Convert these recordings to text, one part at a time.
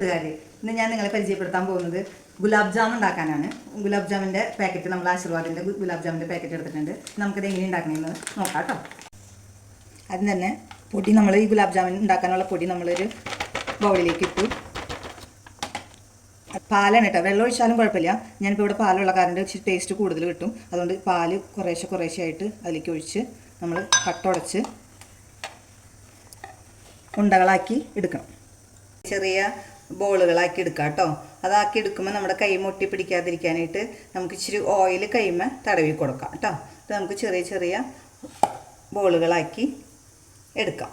ഇന്ന് ഞാൻ നിങ്ങളെ പരിചയപ്പെടുത്താൻ പോകുന്നത് ഗുലാബ് ജാം ഉണ്ടാക്കാനാണ്. ഗുലാബ് ജാമിൻ്റെ പാക്കറ്റ്, നമ്മൾ ആശീർവാദിൻ്റെ ഗുലാബ് ജാമിൻ്റെ പാക്കറ്റ് എടുത്തിട്ടുണ്ട്. നമുക്കിത് എങ്ങനെ ഉണ്ടാക്കണമെന്ന് നോക്കാം കേട്ടോ. അതിന് തന്നെ പൊടി, നമ്മൾ ഈ ഗുലാബ് ജാമിൻ ഉണ്ടാക്കാനുള്ള പൊടി നമ്മളൊരു ബൗളിലേക്ക് ഇട്ടു. പാലാണ് കേട്ടോ, വെള്ളം ഒഴിച്ചാലും കുഴപ്പമില്ല. ഞാനിപ്പോൾ ഇവിടെ പാലുള്ള കാരണം ഇച്ചിരി ടേസ്റ്റ് കൂടുതൽ കിട്ടും. അതുകൊണ്ട് പാല് കുറേശ്ശെ ആയിട്ട് അതിലേക്ക് ഒഴിച്ച് നമ്മൾ കട്ടുടച്ച് ഉണ്ടകളാക്കി എടുക്കണം. ചെറിയ ബോളുകളാക്കി എടുക്കാം കേട്ടോ. അതാക്കി എടുക്കുമ്പോൾ നമ്മുടെ കൈ മുട്ടി പിടിക്കാതിരിക്കാനായിട്ട് നമുക്ക് ഇച്ചിരി ഓയിൽ കൈമ തടവി കൊടുക്കാം കേട്ടോ. ഇത് നമുക്ക് ചെറിയ ചെറിയ ബോളുകളാക്കി എടുക്കാം.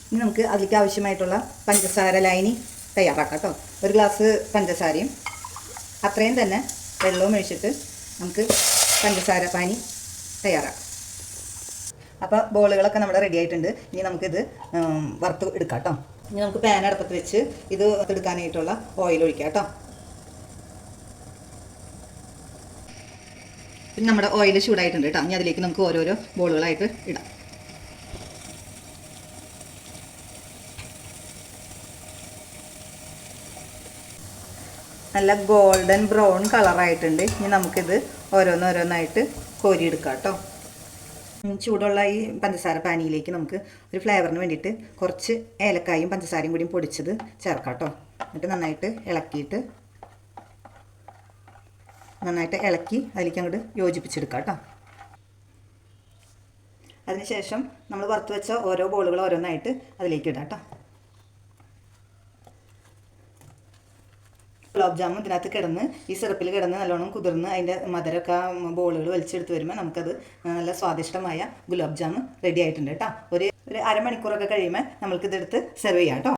ഇനി നമുക്ക് അതിലേക്ക് ആവശ്യമായിട്ടുള്ള പഞ്ചസാര ലായനി തയ്യാറാക്കാം കേട്ടോ. ഒരു ഗ്ലാസ് പഞ്ചസാരയും അത്രയും തന്നെ വെള്ളവും ഒഴിച്ചിട്ട് നമുക്ക് പഞ്ചസാര പാനി തയ്യാറാക്കാം. അപ്പോൾ ബോളുകളൊക്കെ നമ്മുടെ റെഡി ആയിട്ടുണ്ട്. ഇനി നമുക്കിത് വറുത്ത് എടുക്കാം കേട്ടോ. ഇനി നമുക്ക് പാൻ അടുപ്പത്ത് വെച്ച് ഇത് എടുക്കാനായിട്ടുള്ള ഓയിൽ ഒഴിക്കാം കേട്ടോ. പിന്നെ നമ്മുടെ ഓയിൽ ചൂടായിട്ടുണ്ട് കേട്ടോ. ഇനി അതിലേക്ക് നമുക്ക് ഓരോരോ ബോളുകളായിട്ട് ഇടാം. നല്ല ഗോൾഡൻ ബ്രൗൺ കളറായിട്ടുണ്ട്. ഇനി നമുക്കിത് ഓരോന്നോരോന്നായിട്ട് കോരിയെടുക്കാം കേട്ടോ. ചൂടുള്ള ഈ പഞ്ചസാര പാനിയിലേക്ക് നമുക്ക് ഒരു ഫ്ലേവറിന് വേണ്ടിയിട്ട് കുറച്ച് ഏലക്കായും പഞ്ചസാരയും കൂടി പൊടിച്ചത് ചേർക്കാം കേട്ടോ. എന്നിട്ട് നന്നായിട്ട് ഇളക്കി അതിലേക്ക് അങ്ങോട്ട് യോജിപ്പിച്ചെടുക്കാം കേട്ടോ. അതിനുശേഷം നമ്മൾ വറുത്ത് വെച്ച ഓരോ ബോളുകൾ ഓരോന്നായിട്ട് അതിലേക്ക് ഇടാം കേട്ടോ. ഗുലാബ് ജാമുൻ ഇതിനകത്ത് കിടന്ന്, ഈ സിറപ്പിൽ കിടന്ന് നല്ലോണം കുതിർന്ന് അതിൻ്റെ മധുരമൊക്കെ ബോളുകൾ വലിച്ചെടുത്ത് വരുമ്പോൾ നമുക്കത് നല്ല സ്വാദിഷ്ടമായ ഗുലാബ് ജാമുൻ റെഡി ആയിട്ടുണ്ട് കേട്ടോ. ഒരു അരമണിക്കൂറൊക്കെ കഴിയുമ്പോൾ നമ്മൾക്കിതെടുത്ത് സെർവ് ചെയ്യാം കേട്ടോ.